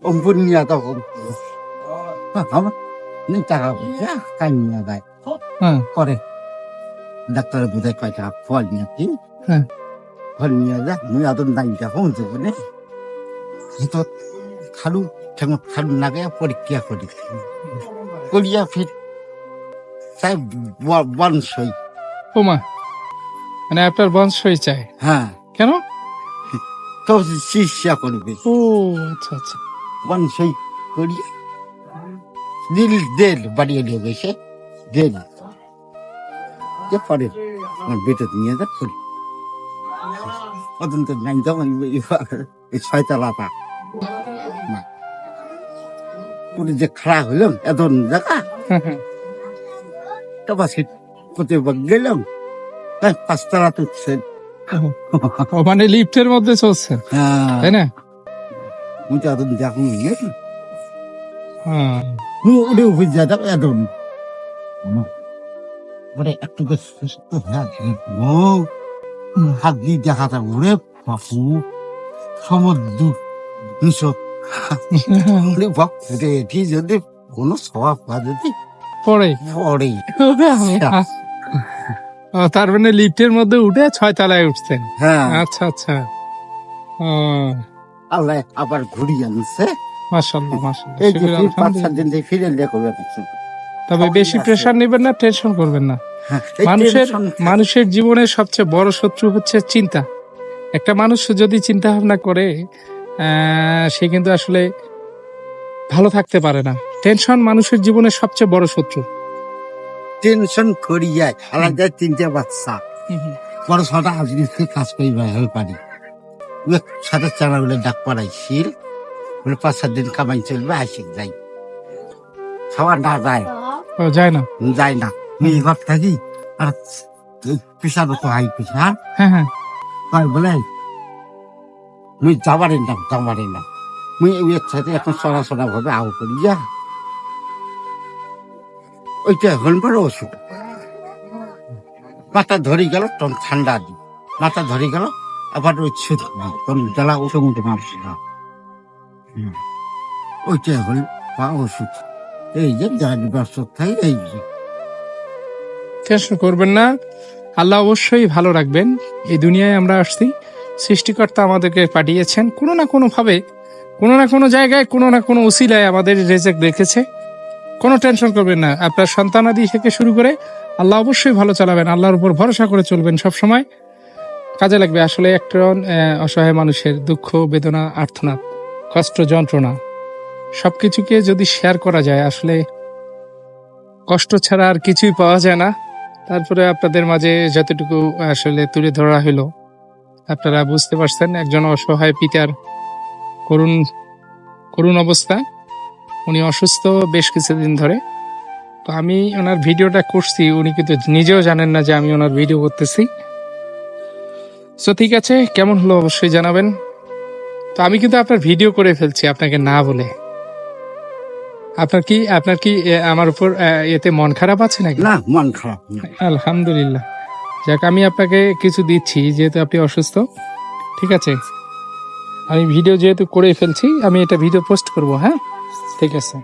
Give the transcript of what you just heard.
অম্পুনিয়া তখন আমার টাকা পয়সা কামিয়ে দেয় করে ডাক্তার বোধহয় কয় টাকা ফল নিয়েছি ফল নিয়ে যা মুই আদর নাই যখন জীবনে তো খালু খালু নাগে পরীক্ষা করি করিয়া ফির তাই বংশই ওমা মানে আপনার বংশই চাই হ্যাঁ কেন তো চিকিৎসা করবে ও আচ্ছা আচ্ছা বংশই করিয়া দিল দেল বাড়িয়ে নিয়ে গেছে দেল যে পরে আমার বেটা নিয়ে যা করি অত্যন্ত নাই যেমন এই ছয়তলাটা পুরো যে খারাপ হইলাম এত জায়গা তারপর সে কোথায় গেলাম তাই 5 তলা তুলছে মানে লিফটের মধ্যে চলছে তাই না মুই তো এত দেখুন হ্যাঁ উড়ে উঠে যেত এত মানে একটু হাত দিয়ে দেখাটা উড়ে বাপু সমুদ্র নিশক যদি কোনো স্বভাব যদি পরে পড়ে তার মানে লিফটের মধ্যে উঠে 6 তলায় উঠছেন হ্যাঁ আচ্ছা আচ্ছা আল্লাহ আবার ঘুরিয়ে আনছে মাশাআল্লাহ মাশাআল্লাহ এই যে 5-7 দিন থেকে ফিরে লেখবে তবে বেশি প্রেসার নেবেন না টেনশন করবেন না মানুষের জীবনের সবচেয়ে বড় শত্রু হচ্ছে চিন্তা একটা মানুষ যদি চিন্তা ভাবনা করে সে কিন্তু আসলে ভালো থাকতে পারে না টেনশন মানুষের জীবনের সবচেয়ে বড় শত্রু টেনশন করিয়া আলাদা 3টে বাচ্চা বড় ছটা আজকে কাজ করি হয়ে পারি সাথে চারা বলে ডাক পাড়াইছিল বলে 5-7 দিন কামাই চলবে আসে যাই খাওয়া না যায় যায় না যায় না আমি ঘর থাকি আর পেশার তো হাই পেশার হ্যাঁ বলে মুই যাবারে না মুই এর সাথে এখন সরাসরা ভাবে আও করি যা ওইটা এখন বড় অসুখ মাথা ধরে গেল তখন ঠান্ডা দি মাথা ধরে গেল আবার ওই তখন জ্বালা ওষুধ উঠে মারছি না ওইটা হল পা ওষুধ এই যে যার ব্যস্ত থাকে এই যে টেনশন করবেন না আল্লাহ অবশ্যই ভালো রাখবেন এই দুনিয়ায় আমরা আসছি সৃষ্টিকর্তা আমাদেরকে পাঠিয়েছেন কোনো না কোনো ভাবে কোনো না কোনো জায়গায় কোনো না কোনো উসিলায় আমাদের রেজেক রেখেছে কোনো টেনশন করবেন না আপনার সন্তানাদি থেকে শুরু করে আল্লাহ অবশ্যই ভালো চালাবেন আল্লাহর উপর ভরসা করে চলবেন সব সময় কাজে লাগবে আসলে একজন অসহায় মানুষের দুঃখ বেদনা আর্তনাদ কষ্ট যন্ত্রণা সবকিছুকে যদি শেয়ার করা যায় আসলে কষ্ট ছাড়া আর কিছুই পাওয়া যায় না তারপরে আপনাদের মাঝে যতটুকু আসলে তুলে ধরা হলো আপনারা বুঝতে পারছেন একজন অসহায় পিতার করুণ অবস্থা উনি অসুস্থ বেশ কিছুদিন ধরে তো আমি ওনার ভিডিওটা করছি উনি কিন্তু নিজেও জানেন না যে আমি ওনার ভিডিও করতেছি তো ঠিক আছে কেমন হলো অবশ্যই জানাবেন তো আমি কিন্তু আপনার ভিডিও করে ফেলছি আপনাকে না বলে আপনার কি আমার উপর এতে মন খারাপ আছে নাকি না মন খারাপ আলহামদুলিল্লাহ যাক আমি আপনাকে কিছু দিচ্ছি যেহেতু আপনি অসুস্থ ঠিক আছে আমি ভিডিও যেহেতু করে ফেলছি আমি এটা ভিডিও পোস্ট করব হ্যাঁ ঠিক আছে